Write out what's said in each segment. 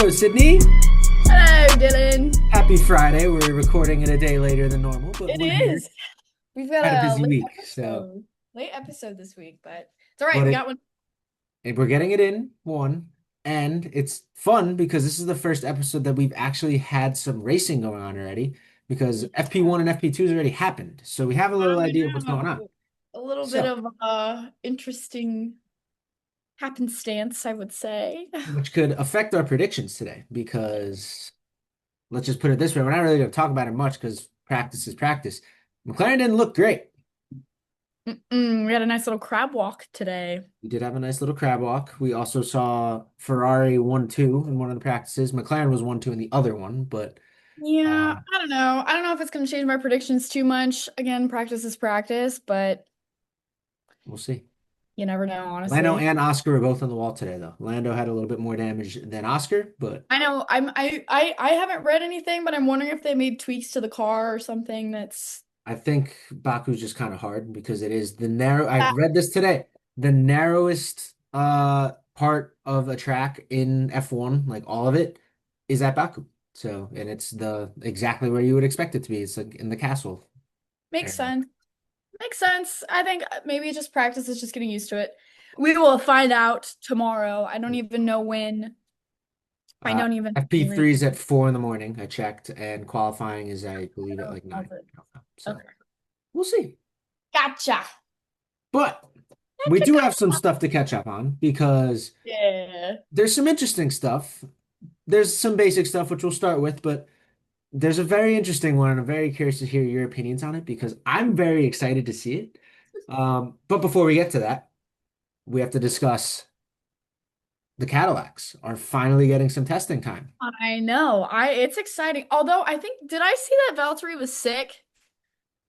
Hello, Sydney. Hello, Dylan. Happy Friday. We're recording it a day later than normal, but It we're here. is. We've got Had a a busy late week, so episode. Late episode this week, but it's all right. but We it got one. we're getting it in one, and it's fun because this is the first episode that we've actually had some racing going on already. Because FP1 and FP2 has already happened, so we have a little I idea of what's going on. know. A little bit So, of interesting happenstance, I would say. which could affect our predictions today, because let's just put it this way: we're not really going to talk about it much because practice is practice. McLaren didn't look great. We had a nice little crab walk today. We did have a nice little crab walk. We also saw Ferrari 1-2 in one of the practices. McLaren was 1-2 in the other one, but Yeah, um, I don't know. I don't know if it's going to change my predictions too much. Again, practice is practice, but we'll see. you never know, Lando honestly. and Oscar were both on the wall today, though. Lando had a little bit more damage than Oscar, but I know I haven't read anything, but I'm wondering if they made tweaks to the car or something that's I think Baku's just kind of hard because it is the narrow. I read this today. The narrowest part of a track in F1, like all of it, is at Baku. So, and it's the exactly where you would expect it to be. It's like in the castle makes area. sense. Makes sense. I think maybe it's just practice is just getting used to it. We will find out tomorrow. I don't even know when. I Uh, don't even FP3 is at 4 in the morning. I checked, and qualifying is, I believe, at know. like 9. Was it? So Okay. we'll see. Gotcha. But we Gotcha, do have some gotcha. stuff to catch up on because Yeah. there's some interesting stuff. There's some basic stuff which we'll start with, but there's a very interesting one, and I'm very curious to hear your opinions on it because I'm very excited to see it. But before we get to that, we have to discuss the Cadillacs are finally getting some testing time. I know. It's exciting. Although I think did I see that Valtteri was sick?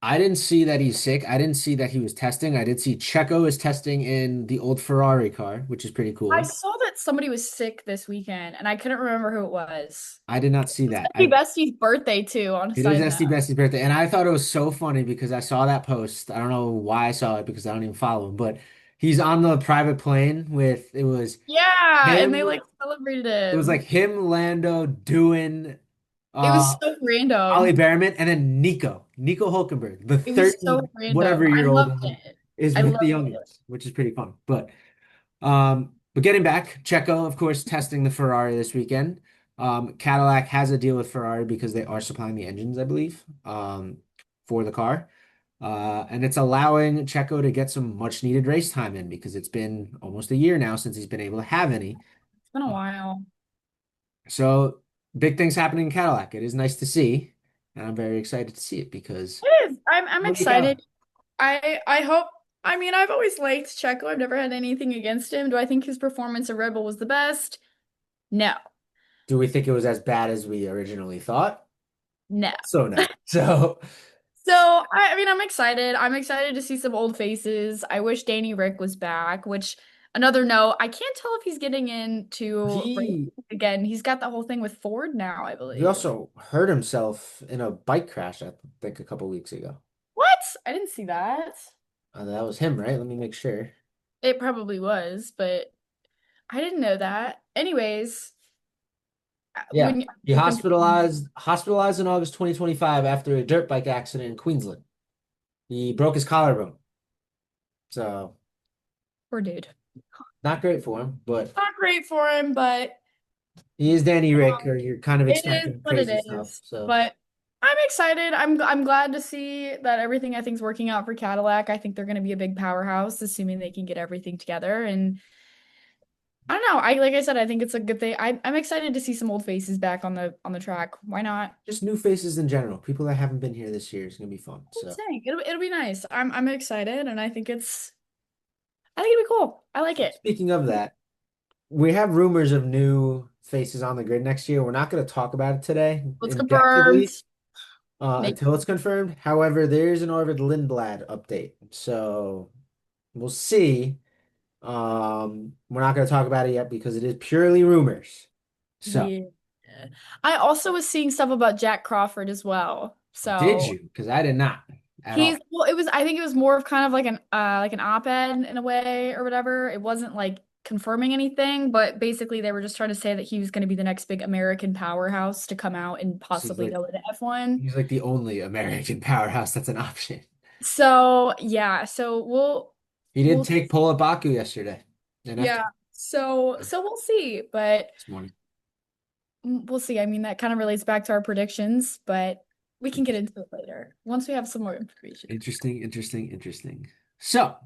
I didn't see that he's sick. I didn't see that he was testing. I did see Checo is testing in the old Ferrari car, which is pretty I cool. saw that somebody was sick this weekend and I couldn't remember who it was. I did not see It's that. Bestie Bestie's birthday too, on a It is side note. SD Bessie's birthday, and I thought it was so funny because I saw that post. I don't know why I saw it because I don't even follow him, but he's on the private plane with it was Yeah, and they him. like celebrated It was like him. him, Lando, doing It uh was so Ollie random. Behrman, and then Nico Hulkenberg, the It was 30 so whatever random. I year old loved one, it. is I with the loved young it. ones, which is pretty fun. But getting back, Checo, of course, testing the Ferrari this weekend. Cadillac has a deal with Ferrari because they are supplying the engines, I believe, for the car. And it's allowing Checo to get some much needed race time in because it's been almost a year now since he's been able to have any. It's been a Uh, while. so big things happening in Cadillac. It is nice to see, and I'm very excited to see it because It is. I'm I'm a Cadillac. excited. I hope. I mean, I've always liked Checo. I've never had anything against him. Do I think his performance at Red Bull was the best? No. Do we think it was as bad as we originally thought? No. So no. So So, I mean, I'm excited. I'm excited to see some old faces. I wish Danny Rick was back, which another note, I can't tell if he's getting into racing he again. He's got the whole thing with Ford now, I he believe. also hurt himself in a bike crash, I think, a couple weeks ago. What? I didn't see that. That was him, right? Let me make sure. It probably was, but I didn't know that. Anyways, Yeah. when He you confirm, hospitalized in August 2025 after a dirt bike accident in Queensland. He broke his collarbone. So poor dude. not great for him, but Not great for him, but he is Danny Rick, or you're kind of it is expecting what it crazy stuff. is. So But I'm excited. I'm glad to see that everything I think is working out for Cadillac. I think they're going to be a big powerhouse, assuming they can get everything together. And I don't know. I like I said, I think it's a good thing. I'm excited to see some old faces back on the track. Why not? just new faces in general. People that haven't been here this year is gonna be fun. I'm So saying it'll be nice. I'm excited, and I think it'll be cool. I like it. speaking of that, we have rumors of new faces on the grid next year. We're not going to talk about it today It's in confirmed. depthly Make until it's confirmed. However, there is an Arvid Lindblad update, so we'll see. We're not going to talk about it yet because it is purely rumors. So, yeah. I also was seeing stuff about Jack Crawford as well. did So you? Because I did not at he's all. well, it was I think it was more of kind of like an op-ed in a way or whatever. It wasn't like confirming anything, but basically they were just trying to say that he was going to be the next big American powerhouse to come out and So possibly go into F1. he's like the only American powerhouse that's an option. So yeah, so He did we'll take pole at Baku yesterday in yeah, F2 so we'll see, but this morning. we'll see. I mean, that kind of relates back to our predictions, but we can get Interesting, into it later once we have some more information. interesting, interesting, interesting. So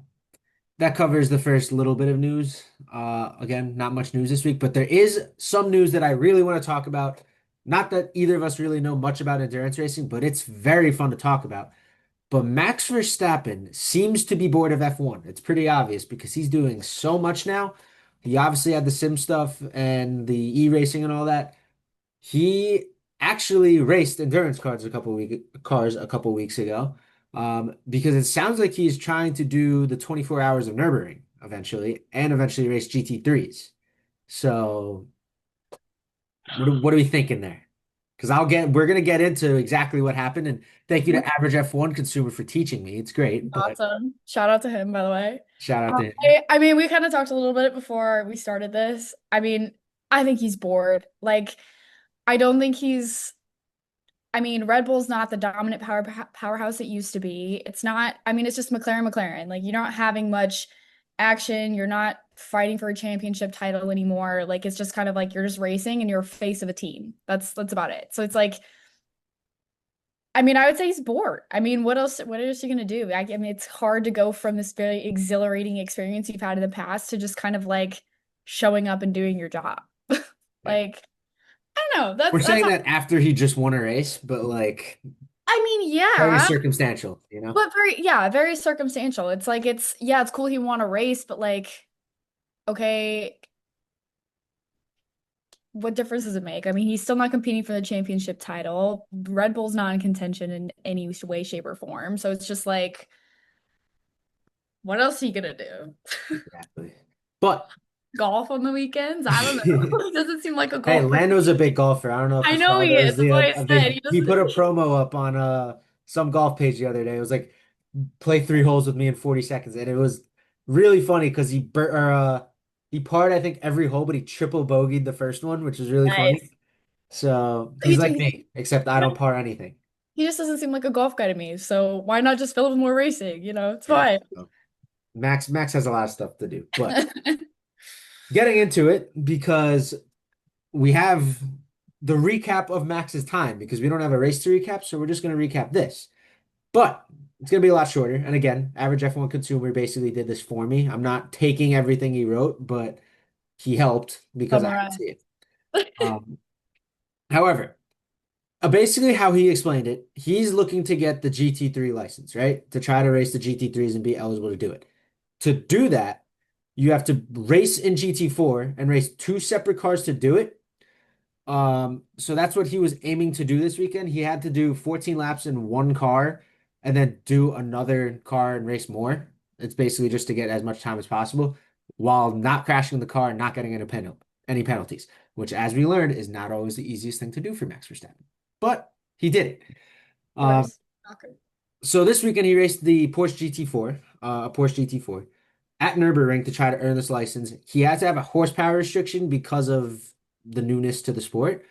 that covers the first little bit of news. Again, not much news this week, but there is some news that I really want to talk about. Not that either of us really know much about endurance racing, but it's very fun to talk about. But Max Verstappen seems to be bored of F1. It's pretty obvious because he's doing so much now. He obviously had the sim stuff and the e-racing and all that. He actually raced endurance cars a couple weeks ago, because it sounds like he's trying to do the 24 hours of Nürburgring eventually, and eventually race GT3s. So what are we thinking there? Because we're gonna get into exactly what happened, and thank you to Average F1 Consumer for teaching me. It's great, but Awesome. Shout out to him, by the way. shout out Um, to him. I mean, we kind of talked a little bit before we started this. I mean, I think he's bored. Like, I don't think he's. I mean, Red Bull's not the dominant powerhouse it used to be. It's not. I mean, it's just McLaren. Like, you're not having much action. You're not fighting for a championship title anymore. Like, it's just kind of like you're just racing and you're face of a team. That's about it. So it's like I mean, I would say he's bored. I mean, what else are you gonna do? I mean, it's hard to go from this very exhilarating experience you've had in the past to just kind of like showing up and doing your job. Yeah. Like, I don't know. We're That's saying how, that after he just won a race, but like I mean, very yeah, circumstantial, you know? but very circumstantial. It's like it's cool he won a race, but like, okay, what difference does it make? I mean, he's still not competing for the championship title. Red Bull's not in contention in any way, shape, or form. So it's just like, what else are you gonna do? Exactly. But Golf on the weekends? I don't know. He doesn't seem like a hey, golfer. Lando's a big golfer. I don't know if I you know saw he there is. was That's why I said he he doesn't. put a promo up on some golf page the other day. It was like play 3 holes with me in 40 seconds, and it was really funny because he parred I think every hole, but he triple bogeyed the first one, which was really Nice. funny. So he's He, like he, me, except I don't par anything. he just doesn't seem like a golf guy to me. So why not just fill it with more racing? It's Yeah. fine. So Max has a lot of stuff to do, but getting into it because we have the recap of Max's time because we don't have a race to recap, so we're just going to recap this. But it's going to be a lot shorter. And again, Average F1 Consumer basically did this for me. I'm not taking everything he wrote, but he helped because I could Summarize. see it. Um, However, basically how he explained it, he's looking to get the GT3 license, right? To try to race the GT3s and be eligible to do it. To do that, you have to race in GT4 and race two separate cars to do it. So that's what he was aiming to do this weekend. He had to do 14 laps in one car and then do another car and race more. It's basically just to get as much time as possible while not crashing the car and not getting any penalties, which, as we learned, is not always the easiest thing to do for Max Verstappen. But he did it. Um, Nice. Okay. so this weekend he raced the Porsche GT4, a Porsche GT4 at Nürburgring to try to earn this license. He had to have a horsepower restriction because of the newness to the sport.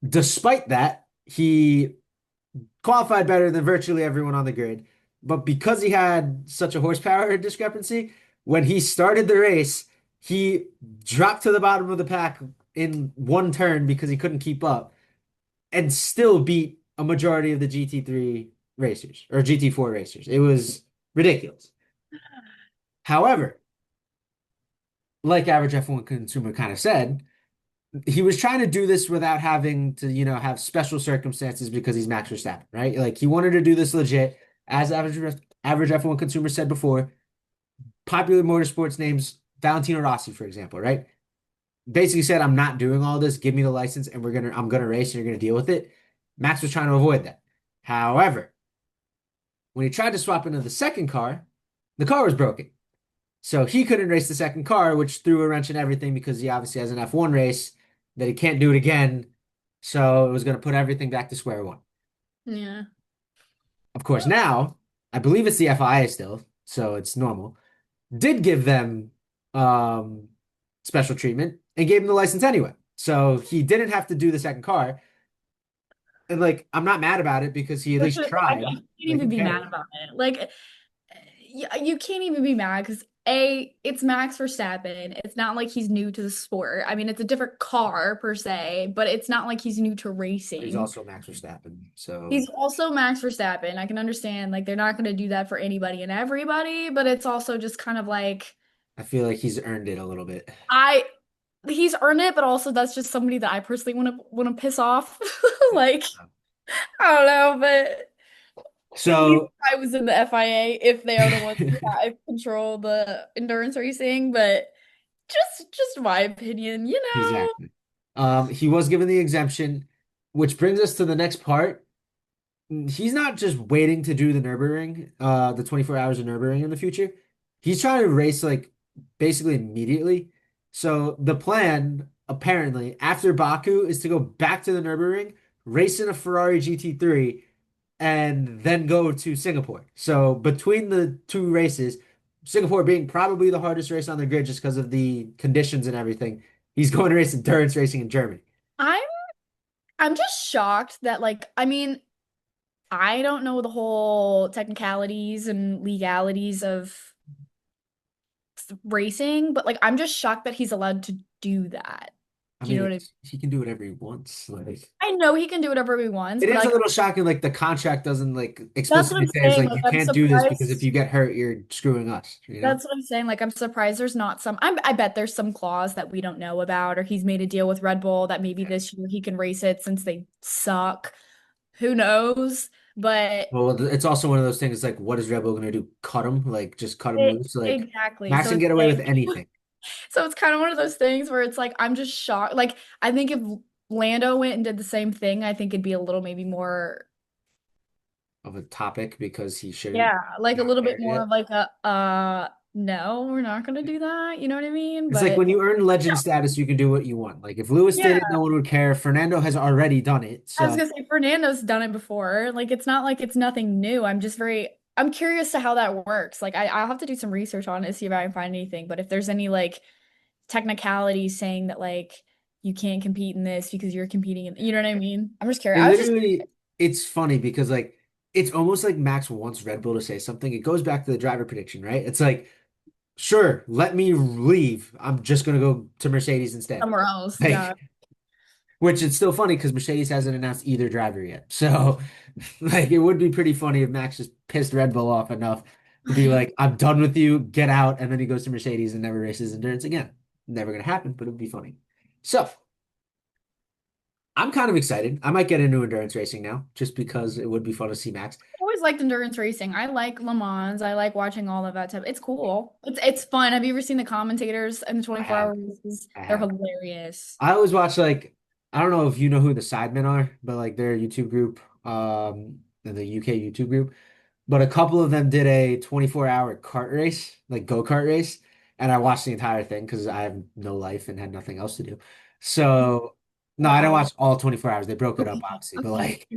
Despite that, he qualified better than virtually everyone on the grid. But because he had such a horsepower discrepancy, when he started the race, he dropped to the bottom of the pack in one turn because he couldn't keep up and still beat a majority of the GT3 racers or GT4 racers. It was ridiculous. However, like Average F1 Consumer kind of said, he was trying to do this without having to, have special circumstances because he's Max Verstappen, right? Like he wanted to do this legit. As average F1 Consumer said before, popular motorsports names Valentino Rossi, for example, right? Basically said, I'm not doing all this. Give me the license and I'm gonna race and you're gonna deal with it. Max was trying to avoid that. However, when he tried to swap into the second car, the car was broken. So he couldn't race the second car, which threw a wrench in everything because he obviously has an F1 race that he can't do it again. So it was going to put everything back to square one. Yeah. Of course, now I believe it's the FIA still, so it's normal. Did give them special treatment and gave him the license anyway. So he didn't have to do the second car. And like, I'm not mad about it because he at Which least is, I tried. can't Like, who even be mad cares? about it. Like, you can't even be mad because A, it's Max Verstappen. It's not like he's new to the sport. I mean, it's a different car per se, but it's not like he's new to But he's racing. also Max Verstappen. So He's also Max Verstappen. I can understand, like, they're not going to do that for anybody and everybody, but it's also just kind of like, I feel like he's earned it a little bit. I, he's earned it, but also that's just somebody that I personally want to piss off. Like, I don't know, but at least So I was in the FIA if they are the ones who have control the endurance racing, but just my opinion, you know. exactly. He was given the exemption, which brings us to the next part. He's not just waiting to do the Nürburgring, the 24 hours of Nürburgring in the future. He's trying to race like basically immediately. So the plan, apparently, after Baku is to go back to the Nürburgring, race in a Ferrari GT3, and then go to Singapore. So between the two races, Singapore being probably the hardest race on the grid just because of the conditions and everything, he's going to race endurance racing in Germany. I'm I'm just shocked that like I mean, I don't know the whole technicalities and legalities of racing, but like I'm just shocked that he's allowed to do that. I Do you mean, know what I mean? he can do whatever he wants. Like I know he can do whatever he wants, it but is a like little shocking. Like the contract doesn't like that's what explicitly I'm say it's saying. like Like you I'm can't do this because if surprised. you get hurt, you're screwing us. You know? That's what I'm saying. Like, I'm surprised there's not some. I bet there's some clause that we don't know about, or he's made a deal with Red Bull that maybe this year he can race it since they suck. Who knows? But Well, it's also one of those things. Like, what is Red Bull gonna do? Cut him? Like, just cut him loose? Like, exactly. Max So can it's get away with like, anything so it's kind of one of those things where it's like I'm just shocked. Like, I think if Lando went and did the same thing, I think it'd be a little maybe more, of a topic because he shouldn't yeah, like a not little bit there more yet. of like a no, we're not gonna do that. You know what I mean? It's like But when you earn legend status, you can do what you want. Like if Lewis did yeah. it, no one would care. Fernando has already done it, I was so gonna say Fernando's done it before. Like it's not like it's nothing new. I'm curious to how that works. Like I'll have to do some research on it, see if I can find anything. But if there's any like technicalities saying that like you can't compete in this because you're competing in, you know what I mean? I'm just curious. it I was just literally it's funny because like it's almost like Max wants Red Bull to say something. It goes back to the driver prediction, right? It's like, sure, let me leave. I'm just gonna go to Mercedes instead. somewhere else. Yeah. Like, which it's still funny because Mercedes hasn't announced either driver yet. So, like, it would be pretty funny if Max just pissed Red Bull off enough to be like, I'm done with you, get out. And then he goes to Mercedes and never races endurance again. Never gonna happen, but it would be funny. So, I'm kind of excited. I might get into endurance racing now just because it would be fun to see Max. I always liked endurance racing. I like Le Mans. I like watching all of that stuff. It's cool. It's fun. Have you ever seen the commentators in the I 24-hour have. races? I They're have. hilarious. I always watch like I don't know if you know who the Sidemen are, but like their YouTube group, the UK YouTube group. But a couple of them did a 24-hour kart race, like go-kart race, and I watched the entire thing because I have no life and had nothing else to do. So no, I didn't Wow. watch all 24 hours. They broke it up, Okay. obviously, but Okay. like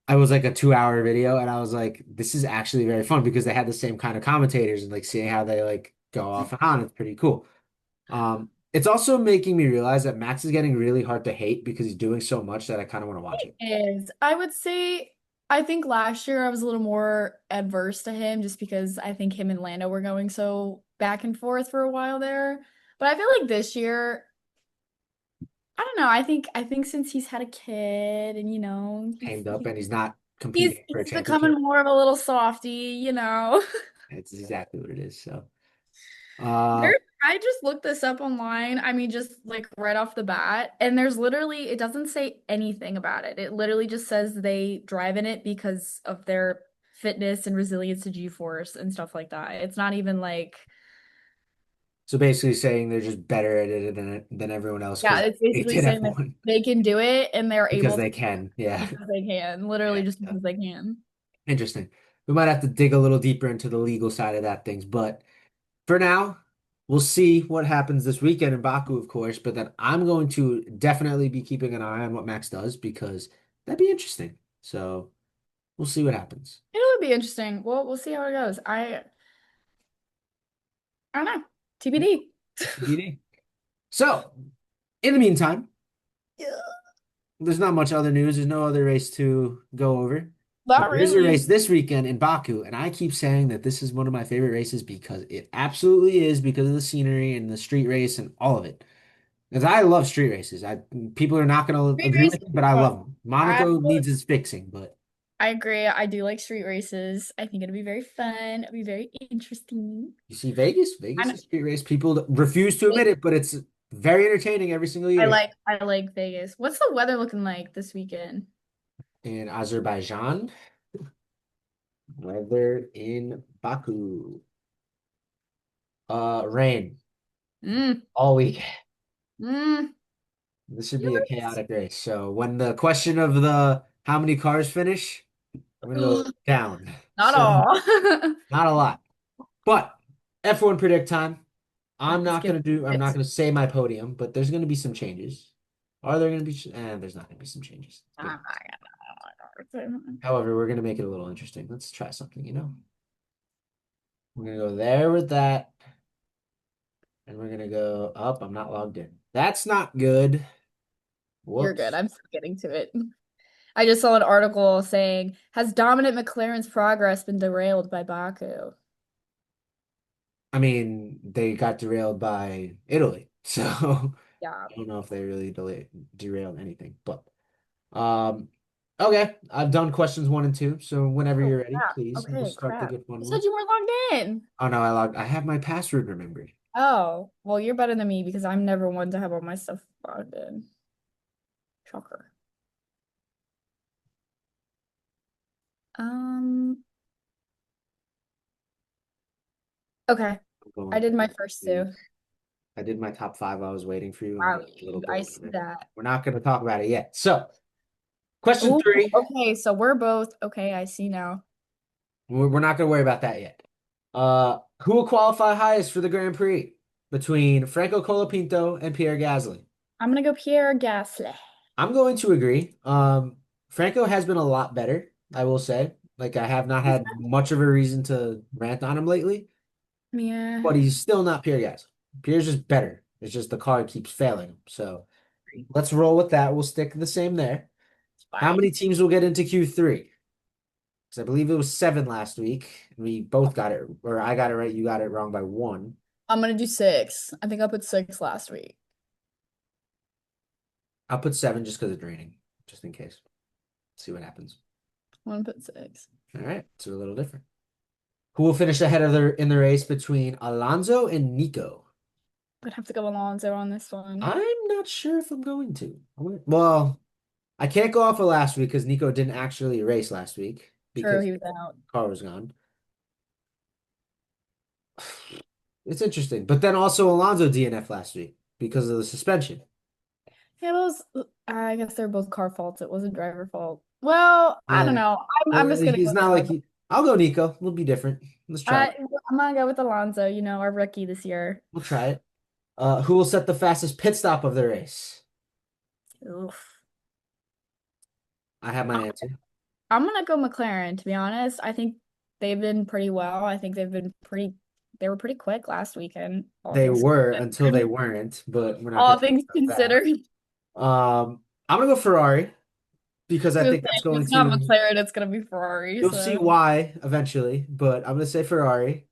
I was like a 2 hour video and I was like, this is actually very fun because they had the same kind of commentators and like seeing how they like go off and on. It's pretty cool. It's also making me realize that Max is getting really hard to hate because he's doing so much that I kind of want to watch it. Is I would say I think last year I was a little more adverse to him just because I think him and Lando were going so back and forth for a while there. But I feel like this year, I don't know, I think since he's had a kid and Tamed up and he's not he's competing for a he's becoming championship. more of a little softy. It's exactly what it is. So, There, uh, I just looked this up online. I mean, just like right off the bat, and there's literally, it doesn't say anything about it. It literally just says they drive in it because of their fitness and resilience to G-force and stuff like that. It's not even like, so basically saying they're just better at it than everyone else yeah, because it's they basically did saying that everyone they can do it and they're because able to they can. Yeah. because they can, literally Yeah. just So, because they can. interesting. We might have to dig a little deeper into the legal side of that things, but for now, we'll see what happens this weekend in Baku, of course, but then I'm going to definitely be keeping an eye on what Max does because that'd be interesting. So we'll see what happens. It would be interesting. Well, we'll see how it goes. I don't know. Yeah, TBD. TBD. So, in the meantime, Yeah. there's not much other news. There's no other race to go over. But Not there is a really. race this weekend in Baku, and I keep saying that this is one of my favorite races because it absolutely is because of the scenery and the street race and all of it. Because I love street races. People are not going to Street agree races with me, are but I fun. love them. I Monaco needs its fixing, but I agree. I do like street races. I think it'll be very fun. It'll be very interesting. you see Vegas, Vegas And is street race. People refuse to admit it, but it's very entertaining every single year. I like Vegas. What's the weather looking like this weekend? In Azerbaijan, weather in Baku, rain Mm, all week. mm. This should be a Yikes. chaotic race. So when the question of the how many cars finish, I'm gonna go down. Not So all. not a lot. But F1 predict time. Let's get I'm not it. gonna say my podium, but there's gonna be some changes. Are there gonna be there's not gonna be some changes. Good. Oh my God. However, we're gonna make it a little interesting. Let's try something. We're gonna go there with that, and we're gonna go up. I'm not logged in. That's not good. You're good. Whoops. I'm still getting to it. I just saw an article saying, "Has dominant McLaren's progress been derailed by Baku?" I mean, they got derailed by Italy, so Yeah. I don't know if they really derailed anything. But um, okay, I've done questions one and two. So whenever Oh you're ready, crap. please, we'll Okay, start the crap. good fun You one. said you weren't logged in. Oh no, I logged. I have my password remembered. Oh, well, you're better than me because I'm never one to have all my stuff logged in. Shocker. Um, okay. I'm going I did my through first two. these. I did my top five. I was waiting for you, and I Wow, got a little I delayed see there. that. We're not going to talk about it yet. So, question Oh, three. okay. So we're both okay. I see now. We're not going to worry about that yet. Who will qualify highest for the Grand Prix between Franco Colapinto and Pierre Gasly? I'm gonna go Pierre Gasly. I'm going to agree. Franco has been a lot better, I will say. Like I have not had much of a reason to rant on him lately, Yeah, but he's still not Pierre Gasly. Pierre's just better. It's just the car keeps failing him. So let's roll with that. We'll stick the same there. it's How many fine. teams will get into Q3? Because I believe it was seven last week. We both got it, or I got it right. You got it wrong by one. I'm gonna do six. I think I put six last week. I'll put seven just because of draining, just in case. See what happens. I'm gonna put six. All right, it's a little different. Who will finish ahead of in the race between Alonso and Nico? I'd have to go Alonso on this one. I'm not sure if I'm going to. Well, I can't go off of last week because Nico didn't actually race last week True, because he was out. the car was gone. It's interesting. But then also Alonso DNF last week because of the suspension. Yeah, those. I guess they're both car faults. It wasn't driver fault. Well, I don't Yeah. know. I'm just gonna go He's with not like Alonso. he. I'll go Nico. We'll be different. Let's try it. I, I'm gonna go with Alonso. Our rookie this year. We'll try it. Who will set the fastest pit stop of the race? Oof. I have my answer. I'm gonna go McLaren, to be honest. I think they've been pretty well. I think they were pretty quick last weekend, They were until they weren't, but we're not going all to talk things about considered. that. I'm gonna go Ferrari because I If think that's going it's not to. McLaren, it's gonna be Ferrari. You'll see So why eventually, but I'm gonna say Ferrari.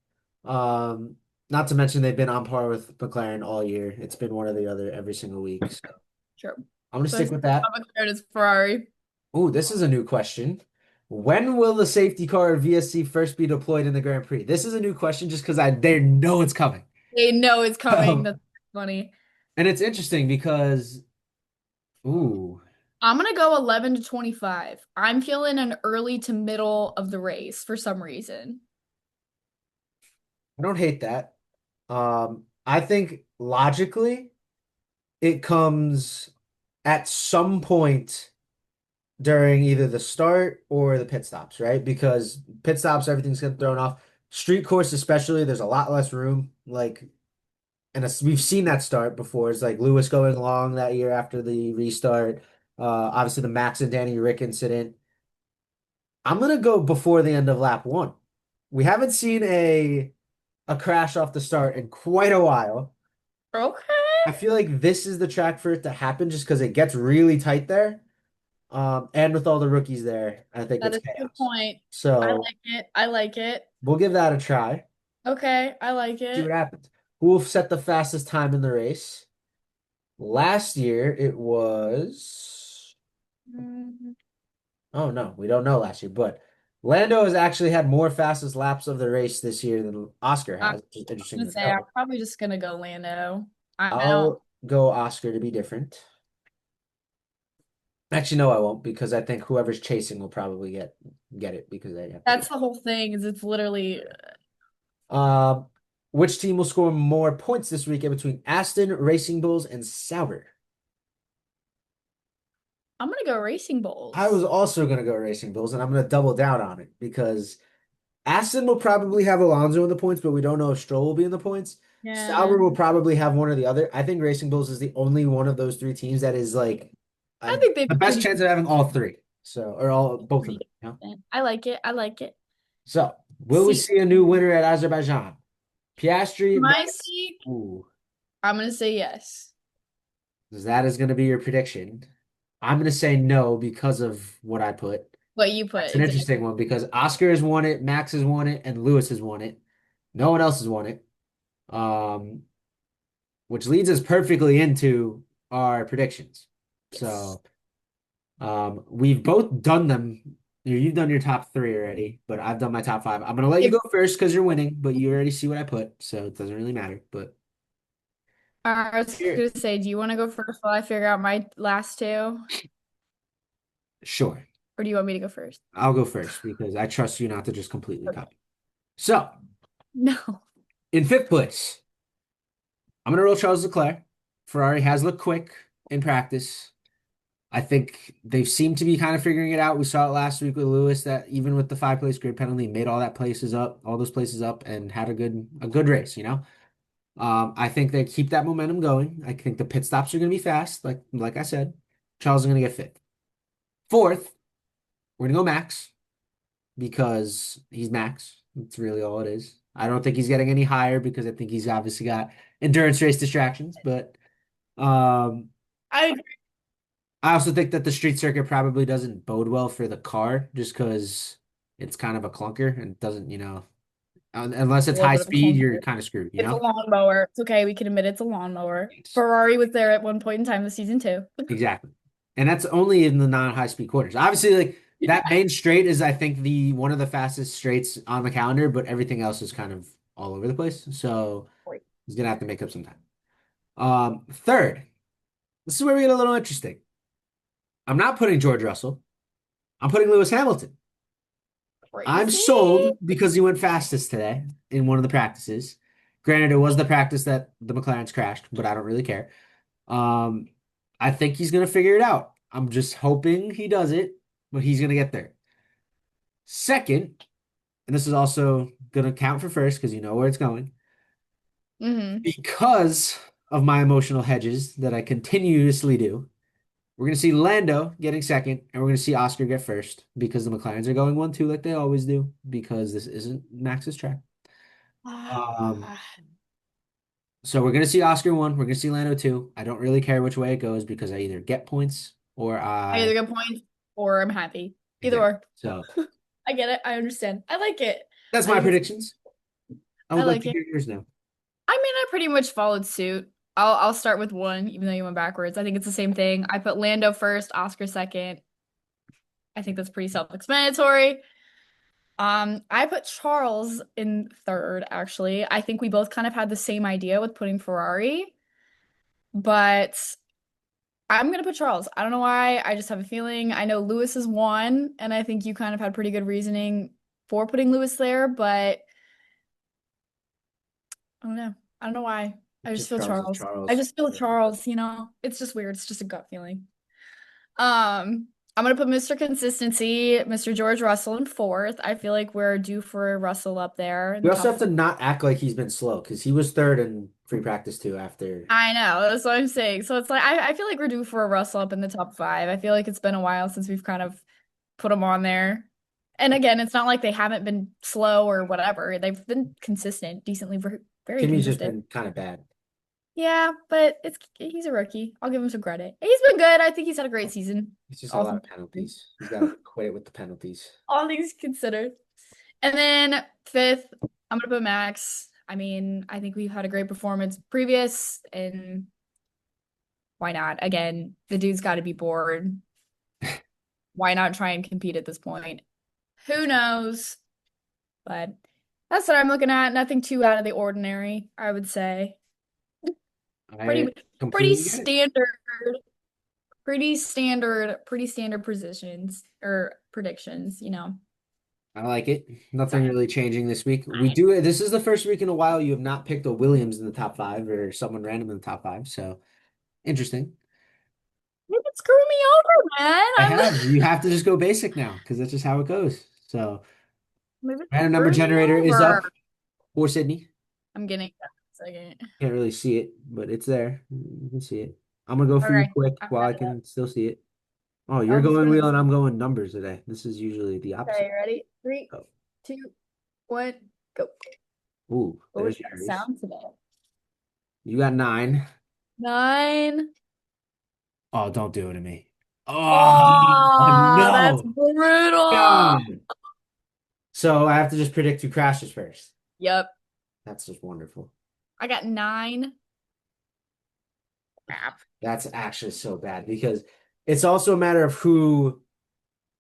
Um, Not to mention they've been on par with McLaren all year. It's been one or the other every single week. So sure. I'm gonna So I stick said with it's that. not McLaren, it's Ferrari. Oh, this is a new question. When will the safety car VSC first be deployed in the Grand Prix? This is a new question just because I they know it's coming. They know it's coming. Um, That's funny. and it's interesting because ooh, I'm gonna go 11 to 25. I'm feeling an early to middle of the race for some reason. I don't hate that. I think logically it comes at some point during either the start or the pit stops, right? Because pit stops, everything's getting thrown off. Street course, especially, there's a lot less room. We've seen that start before. It's like Lewis going long that year after the restart. Obviously, the Max and Danny Rick incident. I'm gonna go before the end of lap one. We haven't seen a crash off the start in quite a while. Okay. I feel like this is the track for it to happen just because it gets really tight there. And with all the rookies there, I think That it's is a good chaos. point. I So like it. I like it. we'll give that a try. Okay, I like See what it. happens. Who will set the fastest time in the race? Last year it was. Mm, Oh no, we don't know last year, but Lando has actually had more fastest laps of the race this year than Oscar I'm has, which is interesting gonna to say I'm know. probably just gonna go Lando. I don't. I'll go Oscar to be different. Actually, no, I won't because I think whoever's chasing will probably get it because they have to go. That's the whole thing. Is it's literally. Um, which team will score more points this weekend between Aston, Racing Bulls, and Sauber? I'm gonna go Racing I was Bulls. also going to go Racing Bulls, and I'm going to double down on it because Aston will probably have Alonso in the points, but we don't know if Stroll will be in the points. Yeah, Sauber will probably have one or the other. I think Racing Bulls is the only one of those three teams that is like I think they'd the be best pretty chance of having all three. So, or all both of pretty them, you know? consistent. I like it. I like it. So, will we See, see a new winner at Azerbaijan? Piastri, my Max. seat. Ooh, I'm gonna say yes. that is going to be your prediction. I'm going to say no because of what I put. What you put That's an exactly. interesting one because Oscar has won it, Max has won it, and Lewis has won it. No one else has won it. Um, which leads us perfectly into our predictions. Yes. So, we've both done them. You've done your top three already, but I've done my top five. I'm gonna let you If go first because you're winning, but you already see what I put, so it doesn't really matter. But I was here, gonna say, do you want to go first while I figure out my last two, sure, or do you want me to go first? I'll go first because I trust you not to just completely copy. So, No. in fifth place, I'm gonna roll Charles Leclerc. Ferrari has looked quick in practice. I think they've seemed to be kind of figuring it out. We saw it last week with Lewis that even with the five-place grid penalty, made all those places up, and had a good race, you know? I think they keep that momentum going. I think the pit stops are gonna be fast, like I said. Charles is gonna get fifth. Fourth, we're gonna go Max because he's Max. That's really all it is. I don't think he's getting any higher because I think he's obviously got endurance race distractions, but um I I also think that the street circuit probably doesn't bode well for the car just because it's kind of a clunker and doesn't, unless a it's little high bit of a speed, you're clunker. kind of screwed, you It's a know? lawnmower. It's okay. We can admit it's a lawnmower. Ferrari was there at one point in time this season too. Exactly. And that's only in the non-high speed quarters. Obviously, like that main straight is, I think, the one of the fastest straights on the calendar, but everything else is kind of all over the place. So Great. he's gonna have to make up some time. Third, this is where we get a little interesting. I'm not putting George Russell. I'm putting Lewis Hamilton. I'm Crazy. sold because he went fastest today in one of the practices. Granted, it was the practice that the McLarens crashed, but I don't really care. Um, I think he's gonna figure it out. I'm just hoping he does it, but he's gonna get there. Second, and this is also gonna count for first because you know where it's going. Mm-hmm. Because of my emotional hedges that I continuously do, we're gonna see Lando getting second, and we're gonna see Oscar get first because the McLarens are going 1-2 like they always do, because this isn't Max's track. Um, so we're gonna see Oscar one, we're gonna see Lando two. I don't really care which way it goes because I either get points or I either I get points or I'm happy. Either exactly. or. So I get it. I understand. I like it. that's I my think it's predictions. I I would like like to it. hear yours now. I mean, I pretty much followed suit. I'll start with one, even though you went backwards. I think it's the same thing. I put Lando first, Oscar second. I think that's pretty self-explanatory. I put Charles in third, actually. I think we both kind of had the same idea with putting Ferrari, but I'm gonna put Charles. I don't know why. I just have a feeling. I know Lewis is one, and I think you kind of had pretty good reasoning for putting Lewis there, but I don't know. I don't know why. I just Just feel Charles is Charles. I Charles. just feel Charles, you know? It's just weird. It's just a gut feeling. I'm gonna put Mr. Consistency, Mr. George Russell in fourth. I feel like we're due for Russell up there in We the also top have to four. not act like he's been slow because he was third in free practice too after. I know, that's what I'm saying. So it's like I feel like we're due for a Russell up in the top five. I feel like it's been a while since we've kind of put him on there. And again, it's not like they haven't been slow or whatever. They've been consistent, decently, very Kimmy's just consistent. been kind of bad. Yeah, but he's a rookie. I'll give him some credit. He's been good. I think he's had a great season. It's just a All lot things of considered. penalties. He's got to quit it with the penalties. All things considered. And then fifth, I'm gonna put Max. I mean, I think we've had a great performance previous, and why not? Again, the dude's got to be bored. Why not try and compete at this point? Who knows? But that's what I'm looking at. Nothing too out of the ordinary, I would say. Pretty, I pretty completely get it. standard, pretty standard positions or predictions, I like it. Nothing Science. really changing this week. We do. This is the first week in a while you have not picked a Williams in the top five or someone random in the top five. So interesting. You can screw me over, man. I I'm have. You have to just go basic now because that's just how it goes. So maybe random number screw me generator is over. up for Sydney. I'm getting that in a second. Can't really see it, but it's there. You can see it. I'm gonna go for you Okay, quick I'm while I ready up. can still see it. Oh, you're I'm just going gonna. wheel and I'm going numbers today. This is usually the opposite. Okay, ready? Three, Oh, 2, 1, go. ooh, What was there's that yours. sound today? You got 9. 9. Oh, don't do it to me. Oh Oh, that's no. brutal. God. So I have to just predict who crashes first. Yep. That's just wonderful. I got 9. Crap. That's actually so bad because it's also a matter of who,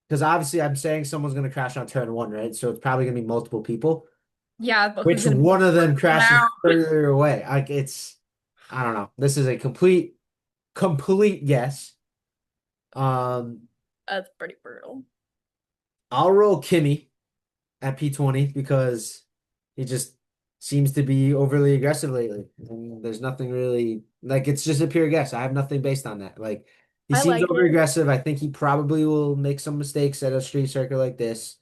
because obviously I'm saying someone's going to crash on turn one, right? So it's probably going to be multiple people. Yeah, but who's Which gonna be one of them crashes now? further away? Like I don't know. This is a complete guess. Um, That's pretty brutal. I'll roll Kimmy at P20 because he just seems to be overly aggressive lately. And there's nothing really like it's just a pure guess. I have nothing based on that. Like he I seems like over it. aggressive. I think he probably will make some mistakes at a street circuit like this.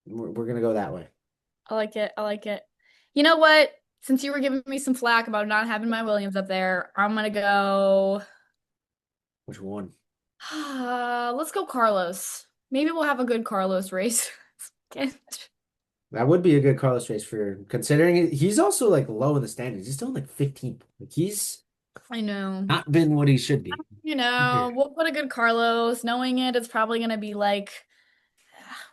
We're gonna go that way. I like it. I like it. You know what? Since you were giving me some flack about not having my Williams up there, I'm gonna go. Which one? Let's go Carlos. Maybe we'll have a good Carlos race. Okay. That would be a good Carlos race for considering he's also like low in the standings. He's still in like 15th. Like he's I know. not been what he should be. Here. We'll put a good Carlos. Knowing it, it's probably gonna be like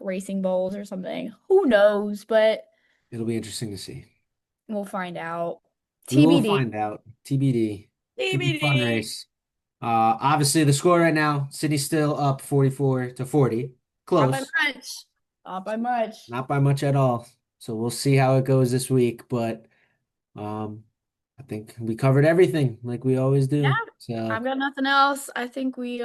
racing bowls or something. Who knows? But It'll be interesting to see. we'll find out. We will TBD. find out. TBD. Should be a fun TBD. race. Obviously the score right now, Sydney's still up 44-40. Not by Close. much. Not by much. Not by much at all. So we'll see how it goes this week, but um I think we covered everything like we always Yeah, do. I've So got nothing else. I think we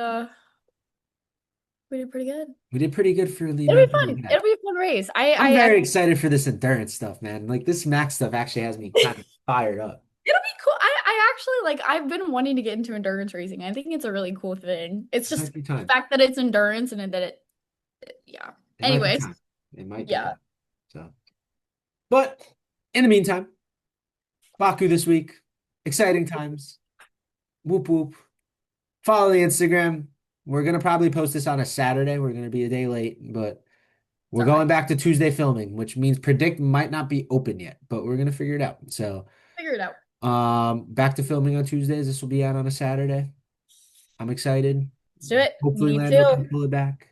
did pretty good. we did pretty good for the It'll amount be of time fun. we had. It'll be a fun race. I'm very excited for this endurance stuff, man. Like this max stuff actually has me kind of fired up. It'll be cool. I actually like I've been wanting to get into endurance racing. I think it's a really cool thing. It's It just might be the time. fact that it's endurance and that yeah. It might be Anyways, time. It might be yeah. time. So, but in the meantime, Baku this week. Exciting times. Whoop whoop. Follow the Instagram. We're gonna probably post this on a Saturday. We're gonna be a day late, but It's we're all right. going back to Tuesday filming, which means Predict might not be open yet, but we're gonna figure it out. So, Figure it out. back to filming on Tuesdays. This will be out on a Saturday. I'm excited. Let's do it. Hopefully, Me Lando can too. pull it back,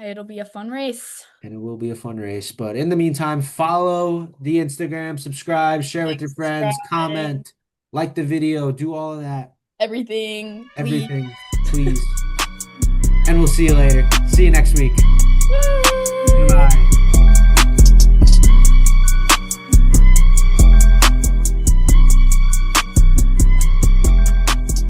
It'll be a fun race. and it will be a fun race. But in the meantime, follow the Instagram, subscribe, share with your friends, Subscribe. comment, like the video, do all of that, Everything, please. everything, please. And we'll see you later. See you next week. Woo! Bye.